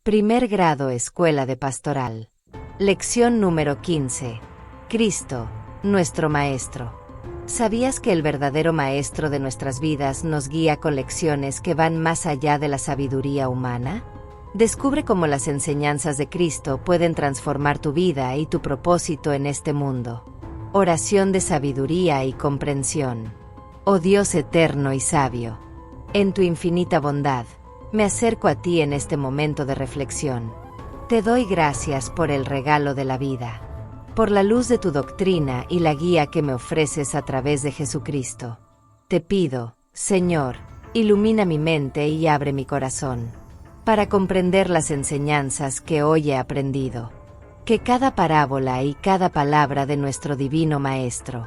Primer grado Escuela de Pastoral. Lección número 15. Cristo, nuestro Maestro. ¿Sabías que el verdadero Maestro de nuestras vidas nos guía con lecciones que van más allá de la sabiduría humana? Descubre cómo las enseñanzas de Cristo pueden transformar tu vida y tu propósito en este mundo. Oración de sabiduría y comprensión. Oh Dios eterno y sabio, en tu infinita bondad, me acerco a ti en este momento de reflexión. Te doy gracias por el regalo de la vida, por la luz de tu doctrina y la guía que me ofreces a través de Jesucristo. Te pido, Señor, ilumina mi mente y abre mi corazón, para comprender las enseñanzas que hoy he aprendido. Que cada parábola y cada palabra de nuestro Divino Maestro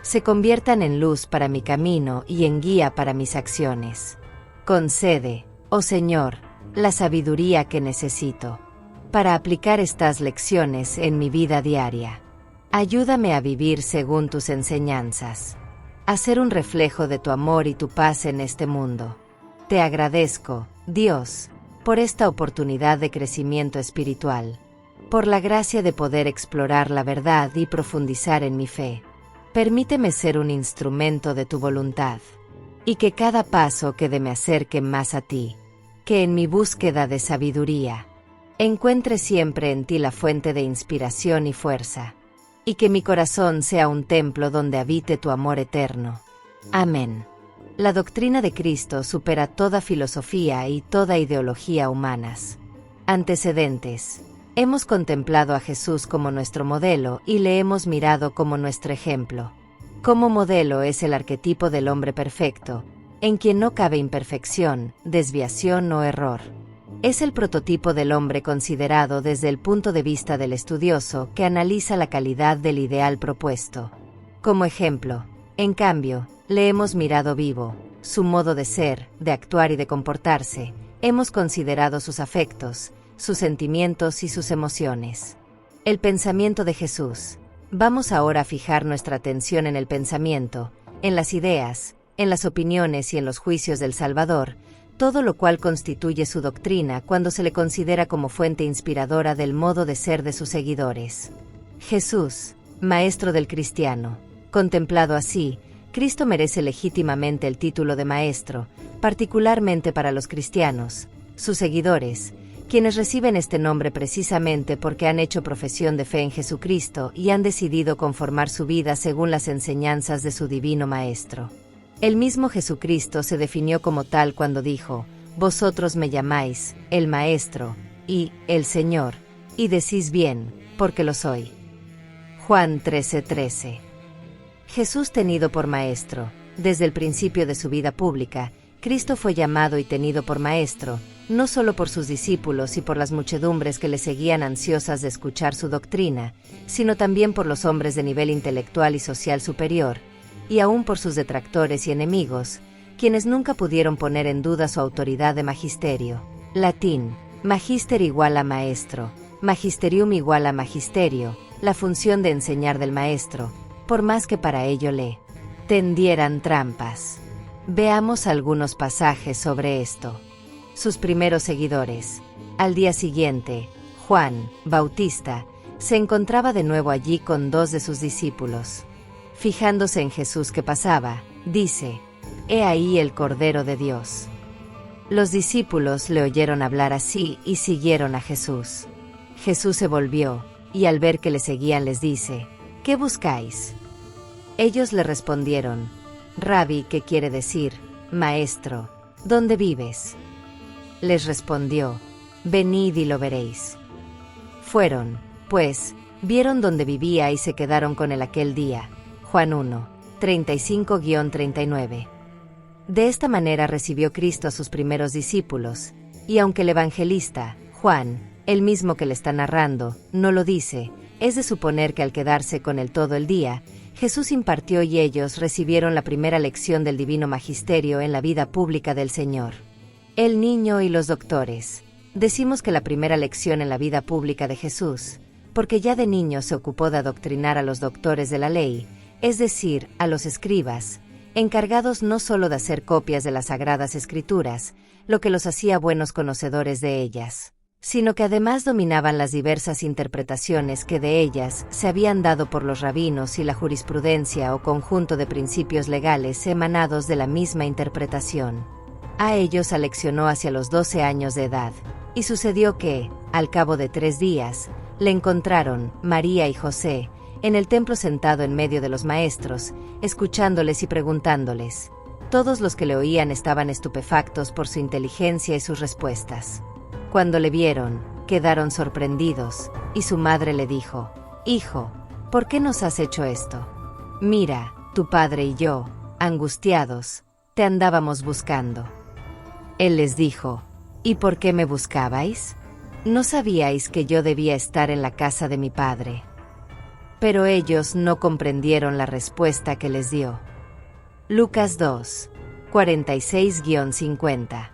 se conviertan en luz para mi camino y en guía para mis acciones. Concede, oh Señor, la sabiduría que necesito para aplicar estas lecciones en mi vida diaria. Ayúdame a vivir según tus enseñanzas, a ser un reflejo de tu amor y tu paz en este mundo. Te agradezco, Dios, por esta oportunidad de crecimiento espiritual, por la gracia de poder explorar la verdad y profundizar en mi fe. Permíteme ser un instrumento de tu voluntad, y que cada paso que me acerque más a ti, que en mi búsqueda de sabiduría, encuentre siempre en ti la fuente de inspiración y fuerza, y que mi corazón sea un templo donde habite tu amor eterno. Amén. La doctrina de Cristo supera toda filosofía y toda ideología humanas. Antecedentes. Hemos contemplado a Jesús como nuestro modelo y le hemos mirado como nuestro ejemplo. Como modelo es el arquetipo del hombre perfecto, en quien no cabe imperfección, desviación o error. Es el prototipo del hombre considerado desde el punto de vista del estudioso que analiza la calidad del ideal propuesto. Como ejemplo, en cambio, le hemos mirado vivo, su modo de ser, de actuar y de comportarse, hemos considerado sus afectos, sus sentimientos y sus emociones. El pensamiento de Jesús. Vamos ahora a fijar nuestra atención en el pensamiento, en las ideas, en las opiniones y en los juicios del Salvador, todo lo cual constituye su doctrina cuando se le considera como fuente inspiradora del modo de ser de sus seguidores. Jesús, Maestro del cristiano. Contemplado así, Cristo merece legítimamente el título de Maestro, particularmente para los cristianos, sus seguidores, quienes reciben este nombre precisamente porque han hecho profesión de fe en Jesucristo y han decidido conformar su vida según las enseñanzas de su divino Maestro. El mismo Jesucristo se definió como tal cuando dijo: «Vosotros me llamáis, el Maestro, y, el Señor, y decís bien, porque lo soy». Juan 13:13. Jesús tenido por Maestro. Desde el principio de su vida pública, Cristo fue llamado y tenido por Maestro, no solo por sus discípulos y por las muchedumbres que le seguían ansiosas de escuchar su doctrina, sino también por los hombres de nivel intelectual y social superior, y aún por sus detractores y enemigos, quienes nunca pudieron poner en duda su autoridad de magisterio. Latín: magister igual a maestro, magisterium igual a magisterio, la función de enseñar del maestro, por más que para ello le tendieran trampas. Veamos algunos pasajes sobre esto. Sus primeros seguidores. Al día siguiente, Juan Bautista se encontraba de nuevo allí con dos de sus discípulos. Fijándose en Jesús que pasaba, dice: «He ahí el Cordero de Dios». Los discípulos le oyeron hablar así y siguieron a Jesús. Jesús se volvió, y al ver que le seguían les dice: «¿Qué buscáis?». Ellos le respondieron: «Rabí», que quiere decir Maestro, ¿dónde vives? Les respondió: «Venid y lo veréis». Fueron, pues, vieron dónde vivía y se quedaron con él aquel día. Juan 1, 35-39. De esta manera recibió Cristo a sus primeros discípulos, y aunque el evangelista, Juan, el mismo que le está narrando, no lo dice, es de suponer que al quedarse con él todo el día, Jesús impartió y ellos recibieron la primera lección del divino magisterio en la vida pública del Señor. El niño y los doctores. Decimos que la primera lección en la vida pública de Jesús, porque ya de niño se ocupó de adoctrinar a los doctores de la ley, es decir, a los escribas, encargados no solo de hacer copias de las Sagradas Escrituras, lo que los hacía buenos conocedores de ellas, sino que además dominaban las diversas interpretaciones que de ellas se habían dado por los rabinos y la jurisprudencia o conjunto de principios legales emanados de la misma interpretación. A ellos aleccionó hacia los 12 años de edad, y sucedió que, al cabo de 3 días, le encontraron, María y José, en el templo sentado en medio de los maestros, escuchándoles y preguntándoles. Todos los que le oían estaban estupefactos por su inteligencia y sus respuestas. Cuando le vieron, quedaron sorprendidos, y su madre le dijo: «Hijo, ¿por qué nos has hecho esto? Mira, tu padre y yo, angustiados, te andábamos buscando». Él les dijo: «¿Y por qué me buscabais? ¿No sabíais que yo debía estar en la casa de mi padre?». Pero ellos no comprendieron la respuesta que les dio. Lucas 2, 46-50.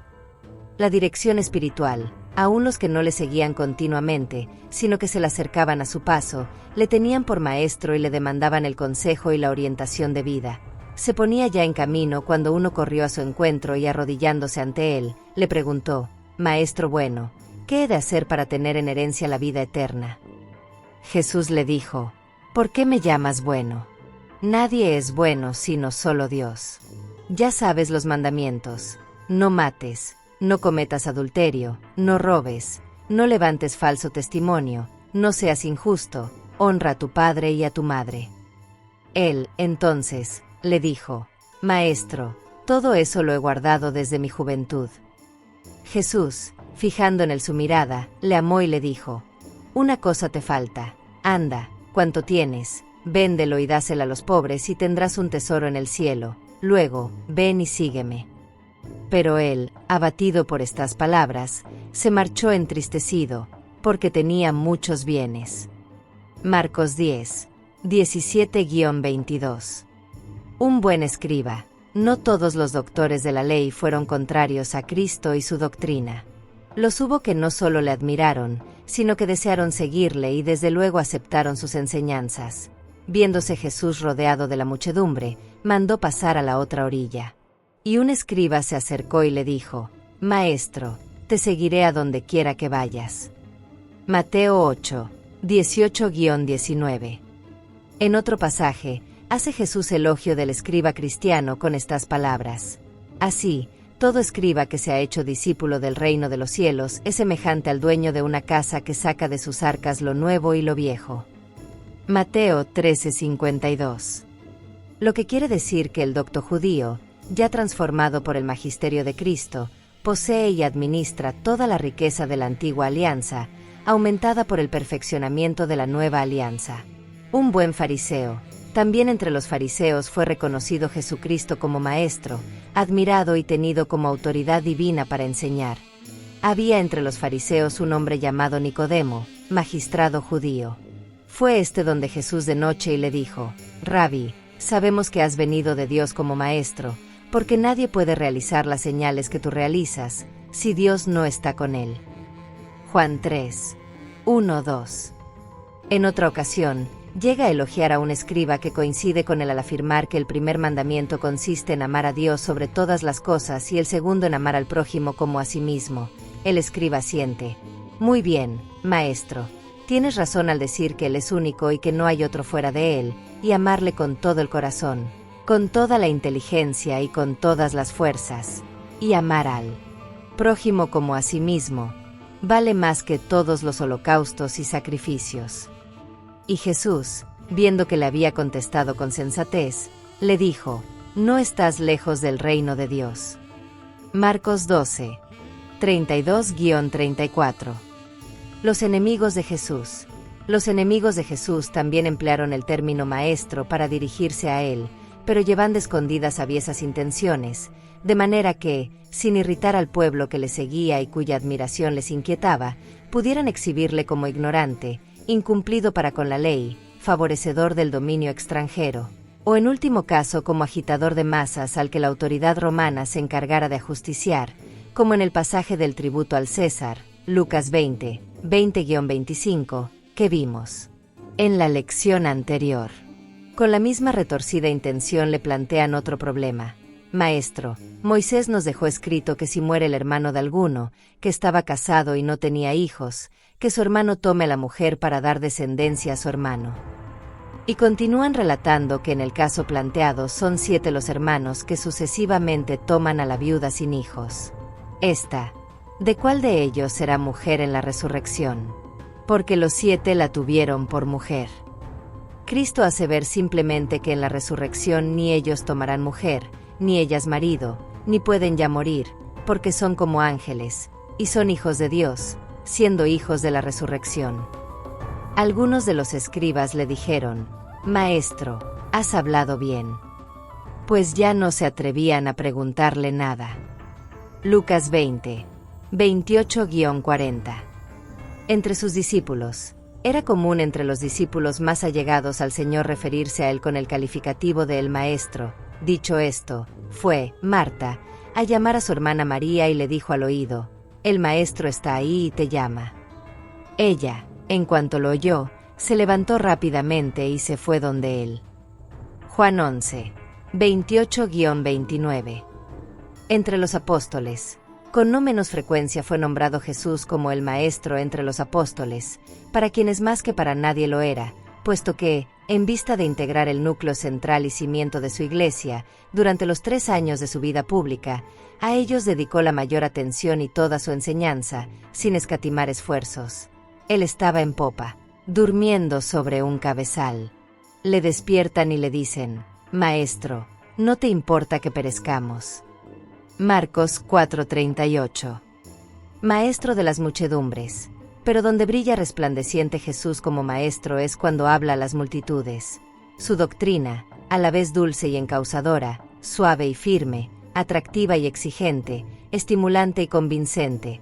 La dirección espiritual. Aún los que no le seguían continuamente, sino que se le acercaban a su paso, le tenían por maestro y le demandaban el consejo y la orientación de vida. Se ponía ya en camino cuando uno corrió a su encuentro y arrodillándose ante él, le preguntó: «Maestro bueno, ¿qué he de hacer para tener en herencia la vida eterna?». Jesús le dijo: «¿Por qué me llamas bueno? Nadie es bueno sino solo Dios. Ya sabes los mandamientos: no mates, no cometas adulterio, no robes, no levantes falso testimonio, no seas injusto, honra a tu padre y a tu madre». Él, entonces, le dijo: «Maestro, todo eso lo he guardado desde mi juventud». Jesús, fijando en él su mirada, le amó y le dijo: «Una cosa te falta. Anda, cuanto tienes, véndelo y dáselo a los pobres y tendrás un tesoro en el cielo. Luego, ven y sígueme». Pero él, abatido por estas palabras, se marchó entristecido, porque tenía muchos bienes. Marcos 10, 17-22. Un buen escriba. No todos los doctores de la ley fueron contrarios a Cristo y su doctrina. Los hubo que no solo le admiraron, sino que desearon seguirle y desde luego aceptaron sus enseñanzas. Viéndose Jesús rodeado de la muchedumbre, mandó pasar a la otra orilla. Y un escriba se acercó y le dijo: «Maestro, te seguiré a donde quiera que vayas». Mateo 8, 18-19. En otro pasaje, hace Jesús elogio del escriba cristiano con estas palabras: «Así, todo escriba que se ha hecho discípulo del reino de los cielos es semejante al dueño de una casa que saca de sus arcas lo nuevo y lo viejo». Mateo 13:52. Lo que quiere decir que el docto judío, ya transformado por el magisterio de Cristo, posee y administra toda la riqueza de la antigua alianza, aumentada por el perfeccionamiento de la nueva alianza. Un buen fariseo. También entre los fariseos fue reconocido Jesucristo como maestro, admirado y tenido como autoridad divina para enseñar. Había entre los fariseos un hombre llamado Nicodemo, magistrado judío. Fue este donde Jesús de noche y le dijo: «Rabí, sabemos que has venido de Dios como maestro, porque nadie puede realizar las señales que tú realizas, si Dios no está con él». Juan 3, 1-2. En otra ocasión, llega a elogiar a un escriba que coincide con él al afirmar que el primer mandamiento consiste en amar a Dios sobre todas las cosas y el segundo en amar al prójimo como a sí mismo. El escriba asiente: «Muy bien, maestro, tienes razón al decir que Él es único y que no hay otro fuera de Él, y amarle con todo el corazón, con toda la inteligencia y con todas las fuerzas, y amar al prójimo como a sí mismo, vale más que todos los holocaustos y sacrificios». Y Jesús, viendo que le había contestado con sensatez, le dijo: «No estás lejos del reino de Dios». Marcos 12, 32-34. Los enemigos de Jesús. Los enemigos de Jesús también emplearon el término maestro para dirigirse a él, pero llevando escondidas aviesas intenciones, de manera que, sin irritar al pueblo que le seguía y cuya admiración les inquietaba, pudieran exhibirle como ignorante, incumplido para con la ley, favorecedor del dominio extranjero, o en último caso como agitador de masas al que la autoridad romana se encargara de ajusticiar, como en el pasaje del tributo al César, Lucas 20, 20-25, que vimos en la lección anterior. Con la misma retorcida intención le plantean otro problema: Maestro, Moisés nos dejó escrito que si muere el hermano de alguno, que estaba casado y no tenía hijos, que su hermano tome a la mujer para dar descendencia a su hermano. Y continúan relatando que en el caso planteado son 7 los hermanos que sucesivamente toman a la viuda sin hijos. ¿De cuál de ellos será mujer en la resurrección? Porque los 7 la tuvieron por mujer. Cristo hace ver simplemente que en la resurrección ni ellos tomarán mujer, ni ellas marido, ni pueden ya morir, porque son como ángeles, y son hijos de Dios, siendo hijos de la resurrección. Algunos de los escribas le dijeron: Maestro, has hablado bien. Pues ya no se atrevían a preguntarle nada. Lucas 20, 28-40. Entre sus discípulos. Era común entre los discípulos más allegados al Señor referirse a él con el calificativo de el Maestro. Dicho esto, fue Marta a llamar a su hermana María y le dijo al oído: El Maestro está ahí y te llama. Ella, en cuanto lo oyó, se levantó rápidamente y se fue donde él. Juan 11, 28-29. Entre los apóstoles. Con no menos frecuencia fue nombrado Jesús como el Maestro entre los apóstoles, para quienes más que para nadie lo era, puesto que, en vista de integrar el núcleo central y cimiento de su iglesia, durante los 3 años de su vida pública, a ellos dedicó la mayor atención y toda su enseñanza, sin escatimar esfuerzos. Él estaba en popa, durmiendo sobre un cabezal. Le despiertan y le dicen: Maestro, ¿no te importa que perezcamos? Marcos 4:38. Maestro de las muchedumbres. Pero donde brilla resplandeciente Jesús como maestro es cuando habla a las multitudes. Su doctrina, a la vez dulce y encausadora, suave y firme, atractiva y exigente, estimulante y convincente.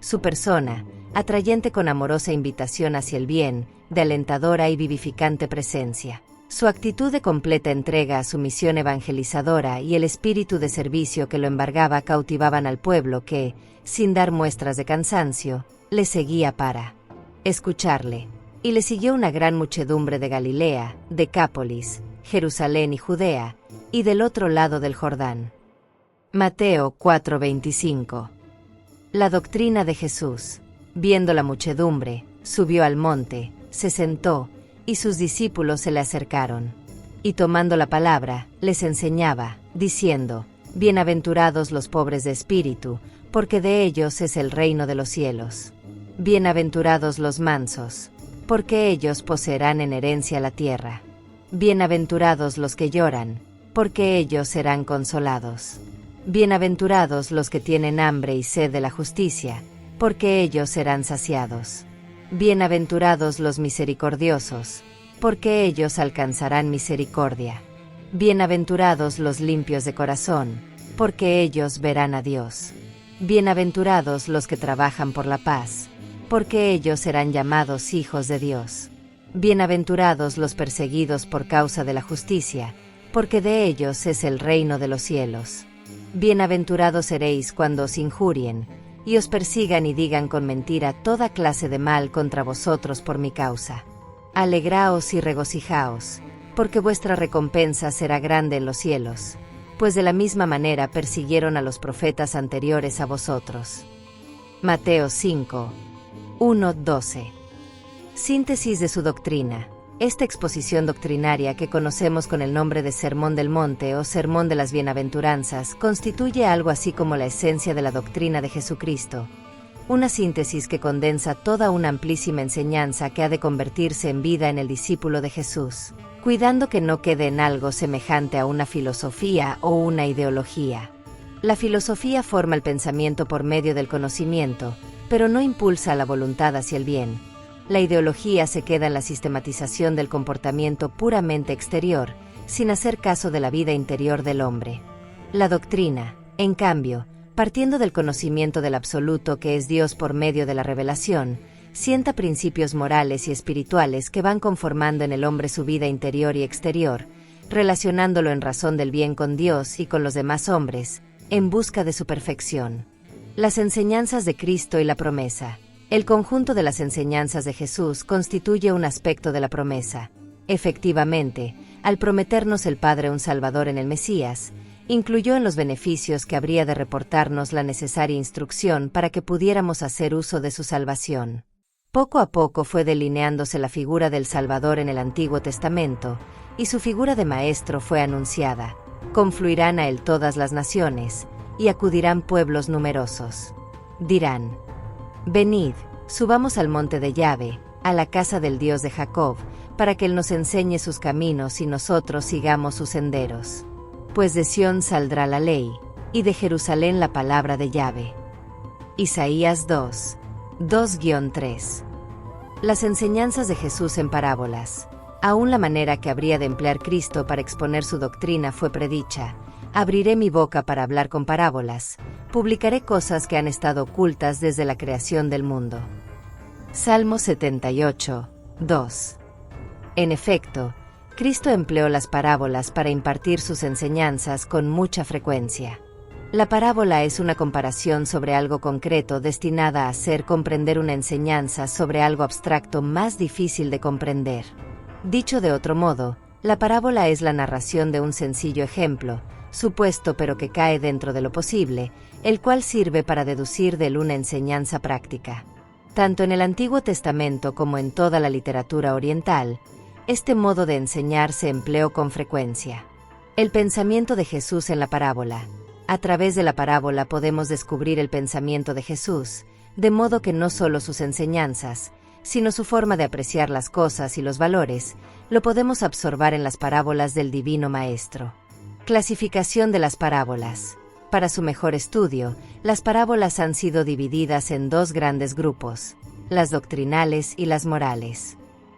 Su persona, atrayente con amorosa invitación hacia el bien, de alentadora y vivificante presencia. Su actitud de completa entrega a su misión evangelizadora y el espíritu de servicio que lo embargaba cautivaban al pueblo que, sin dar muestras de cansancio, le seguía para escucharle. Y le siguió una gran muchedumbre de Galilea, Decápolis, Jerusalén y Judea, y del otro lado del Jordán. Mateo 4:25. La doctrina de Jesús. Viendo la muchedumbre, subió al monte, se sentó, y sus discípulos se le acercaron. Y tomando la palabra, les enseñaba, diciendo: Bienaventurados los pobres de espíritu, porque de ellos es el reino de los cielos. Bienaventurados los mansos, porque ellos poseerán en herencia la tierra. Bienaventurados los que lloran, porque ellos serán consolados. Bienaventurados los que tienen hambre y sed de la justicia, porque ellos serán saciados. Bienaventurados los misericordiosos, porque ellos alcanzarán misericordia. Bienaventurados los limpios de corazón, porque ellos verán a Dios. Bienaventurados los que trabajan por la paz, porque ellos serán llamados hijos de Dios. Bienaventurados los perseguidos por causa de la justicia, porque de ellos es el reino de los cielos. Bienaventurados seréis cuando os injurien, y os persigan y digan con mentira toda clase de mal contra vosotros por mi causa. Alegraos y regocijaos, porque vuestra recompensa será grande en los cielos, pues de la misma manera persiguieron a los profetas anteriores a vosotros. Mateo 5, 1-12. Síntesis de su doctrina. Esta exposición doctrinaria que conocemos con el nombre de Sermón del Monte o Sermón de las Bienaventuranzas constituye algo así como la esencia de la doctrina de Jesucristo, una síntesis que condensa toda una amplísima enseñanza que ha de convertirse en vida en el discípulo de Jesús, cuidando que no quede en algo semejante a una filosofía o una ideología. La filosofía forma el pensamiento por medio del conocimiento, pero no impulsa la voluntad hacia el bien. La ideología se queda en la sistematización del comportamiento puramente exterior, sin hacer caso de la vida interior del hombre. La doctrina, en cambio, partiendo del conocimiento del absoluto que es Dios por medio de la revelación, sienta principios morales y espirituales que van conformando en el hombre su vida interior y exterior, relacionándolo en razón del bien con Dios y con los demás hombres, en busca de su perfección. Las enseñanzas de Cristo y la promesa. El conjunto de las enseñanzas de Jesús constituye un aspecto de la promesa. Efectivamente, al prometernos el Padre un Salvador en el Mesías, incluyó en los beneficios que habría de reportarnos la necesaria instrucción para que pudiéramos hacer uso de su salvación. Poco a poco fue delineándose la figura del Salvador en el Antiguo Testamento, y su figura de Maestro fue anunciada. Confluirán a él todas las naciones, y acudirán pueblos numerosos. Dirán: venid, subamos al monte de Yahvé, a la casa del Dios de Jacob, para que él nos enseñe sus caminos y nosotros sigamos sus senderos. Pues de Sión saldrá la ley, y de Jerusalén la palabra de Yahvé. Isaías 2, 2-3. Las enseñanzas de Jesús en parábolas. Aún la manera que habría de emplear Cristo para exponer su doctrina fue predicha. Abriré mi boca para hablar con parábolas, publicaré cosas que han estado ocultas desde la creación del mundo. Salmo 78, 2. En efecto, Cristo empleó las parábolas para impartir sus enseñanzas con mucha frecuencia. La parábola es una comparación sobre algo concreto destinada a hacer comprender una enseñanza sobre algo abstracto más difícil de comprender. Dicho de otro modo, la parábola es la narración de un sencillo ejemplo, supuesto pero que cae dentro de lo posible, el cual sirve para deducir de él una enseñanza práctica. Tanto en el Antiguo Testamento como en toda la literatura oriental, este modo de enseñar se empleó con frecuencia. El pensamiento de Jesús en la parábola. A través de la parábola podemos descubrir el pensamiento de Jesús, de modo que no solo sus enseñanzas, sino su forma de apreciar las cosas y los valores, lo podemos absorber en las parábolas del Divino Maestro. Clasificación de las parábolas. Para su mejor estudio, las parábolas han sido divididas en dos grandes grupos, las doctrinales y las morales.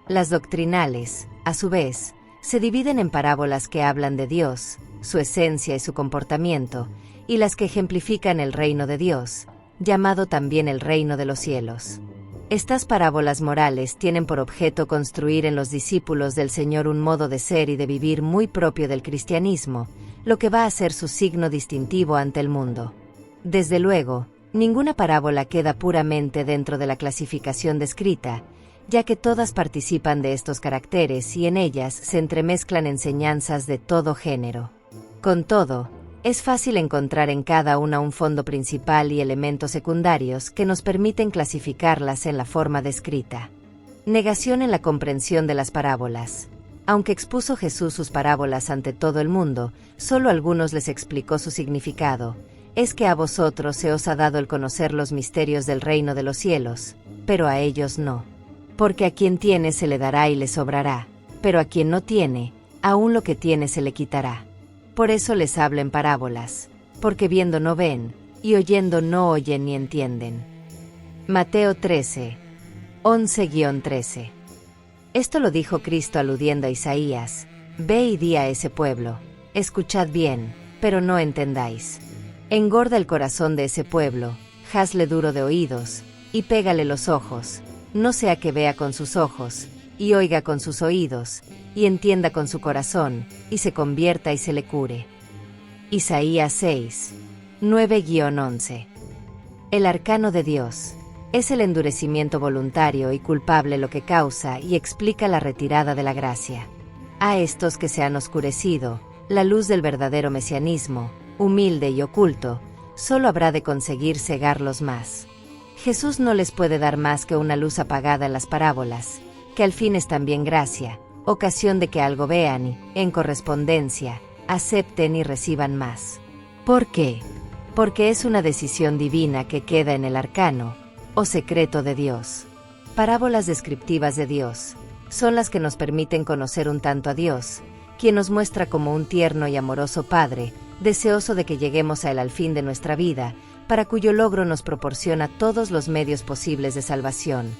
Las doctrinales, a su vez, se dividen en parábolas que hablan de Dios, su esencia y su comportamiento, y las que ejemplifican el reino de Dios, llamado también el reino de los cielos. Estas parábolas morales tienen por objeto construir en los discípulos del Señor un modo de ser y de vivir muy propio del cristianismo, lo que va a ser su signo distintivo ante el mundo. Desde luego, ninguna parábola queda puramente dentro de la clasificación descrita, ya que todas participan de estos caracteres y en ellas se entremezclan enseñanzas de todo género. Con todo, es fácil encontrar en cada una un fondo principal y elementos secundarios que nos permiten clasificarlas en la forma descrita. Negación en la comprensión de las parábolas. Aunque expuso Jesús sus parábolas ante todo el mundo, solo a algunos les explicó su significado. Es que a vosotros se os ha dado el conocer los misterios del reino de los cielos, pero a ellos no. Porque a quien tiene se le dará y le sobrará, pero a quien no tiene, aún lo que tiene se le quitará. Por eso les hablo en parábolas, porque viendo no ven, y oyendo no oyen ni entienden. Mateo 13, 11-13. Esto lo dijo Cristo aludiendo a Isaías: ve y di a ese pueblo, escuchad bien, pero no entendáis. Engorda el corazón de ese pueblo, hazle duro de oídos, y pégale los ojos, no sea que vea con sus ojos, y oiga con sus oídos, y entienda con su corazón, y se convierta y se le cure. Isaías 6, 9-11. El arcano de Dios. Es el endurecimiento voluntario y culpable lo que causa y explica la retirada de la gracia. A estos que se han oscurecido, la luz del verdadero mesianismo, humilde y oculto, solo habrá de conseguir cegarlos más. Jesús no les puede dar más que una luz apagada en las parábolas, que al fin es también gracia, ocasión de que algo vean y, en correspondencia, acepten y reciban más. ¿Por qué? Porque es una decisión divina que queda en el arcano, o secreto de Dios. Parábolas descriptivas de Dios son las que nos permiten conocer un tanto a Dios, quien nos muestra como un tierno y amoroso Padre, deseoso de que lleguemos a Él al fin de nuestra vida, para cuyo logro nos proporciona todos los medios posibles de salvación.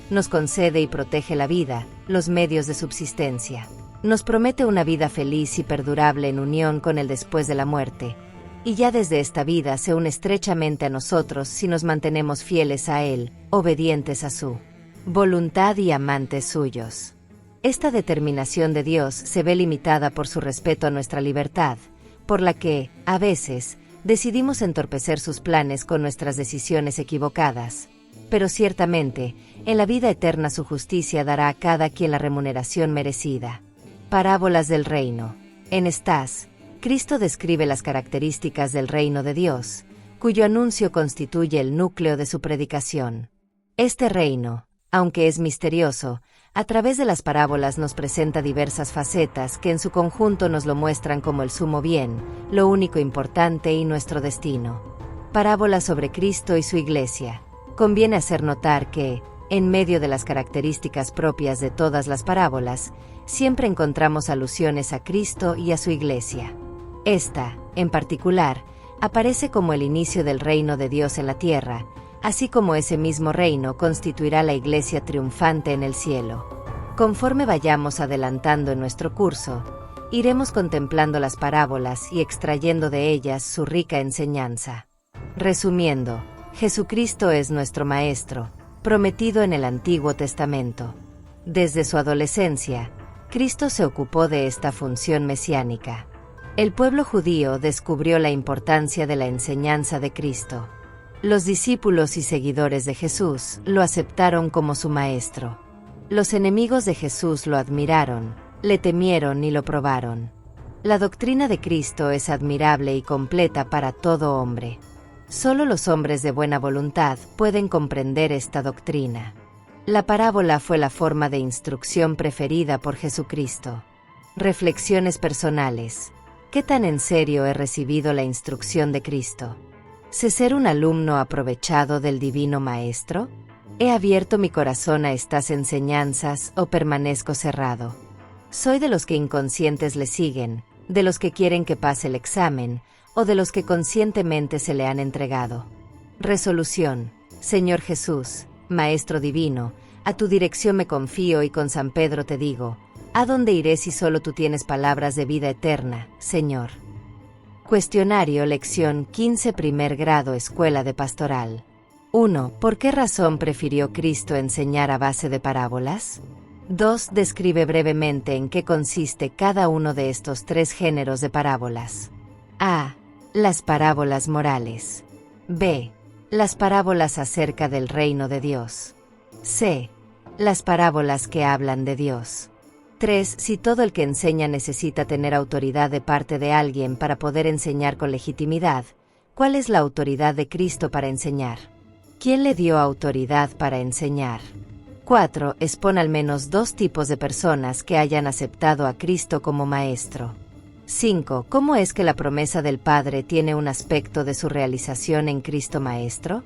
Nos concede y protege la vida, los medios de subsistencia. Nos promete una vida feliz y perdurable en unión con el después de la muerte. Y ya desde esta vida se une estrechamente a nosotros si nos mantenemos fieles a Él, obedientes a su voluntad y amantes suyos. Esta determinación de Dios se ve limitada por su respeto a nuestra libertad, por la que, a veces, decidimos entorpecer sus planes con nuestras decisiones equivocadas. Pero ciertamente, en la vida eterna su justicia dará a cada quien la remuneración merecida. Parábolas del reino. En estas Cristo describe las características del reino de Dios, cuyo anuncio constituye el núcleo de su predicación. Este reino, aunque es misterioso, a través de las parábolas nos presenta diversas facetas que en su conjunto nos lo muestran como el sumo bien, lo único importante y nuestro destino. Parábolas sobre Cristo y su Iglesia. Conviene hacer notar que, en medio de las características propias de todas las parábolas, siempre encontramos alusiones a Cristo y a su Iglesia. Esta, en particular, aparece como el inicio del reino de Dios en la tierra, así como ese mismo reino constituirá la Iglesia triunfante en el cielo. Conforme vayamos adelantando en nuestro curso, iremos contemplando las parábolas y extrayendo de ellas su rica enseñanza. Resumiendo, Jesucristo es nuestro Maestro, prometido en el Antiguo Testamento. Desde su adolescencia, Cristo se ocupó de esta función mesiánica. El pueblo judío descubrió la importancia de la enseñanza de Cristo. Los discípulos y seguidores de Jesús lo aceptaron como su maestro. Los enemigos de Jesús lo admiraron, le temieron y lo probaron. La doctrina de Cristo es admirable y completa para todo hombre. Solo los hombres de buena voluntad pueden comprender esta doctrina. La parábola fue la forma de instrucción preferida por Jesucristo. Reflexiones personales. ¿Qué tan en serio he recibido la instrucción de Cristo? ¿Sé ser un alumno aprovechado del Divino Maestro? ¿He abierto mi corazón a estas enseñanzas o permanezco cerrado? ¿Soy de los que inconscientes le siguen, de los que quieren que pase el examen, o de los que conscientemente se le han entregado? Resolución. Señor Jesús, Maestro Divino, a tu dirección me confío y con San Pedro te digo, ¿a dónde iré si solo tú tienes palabras de vida eterna, Señor? Cuestionario Lección 15 Primer grado Escuela de Pastoral. 1. ¿Por qué razón prefirió Cristo enseñar a base de parábolas? 2. Describe brevemente en qué consiste cada uno de estos tres géneros de parábolas. A. Las parábolas morales. B. Las parábolas acerca del reino de Dios. C. Las parábolas que hablan de Dios. 3. Si todo el que enseña necesita tener autoridad de parte de alguien para poder enseñar con legitimidad, ¿cuál es la autoridad de Cristo para enseñar? ¿Quién le dio autoridad para enseñar? 4. Expone al menos dos tipos de personas que hayan aceptado a Cristo como Maestro. 5. ¿Cómo es que la promesa del Padre tiene un aspecto de su realización en Cristo Maestro?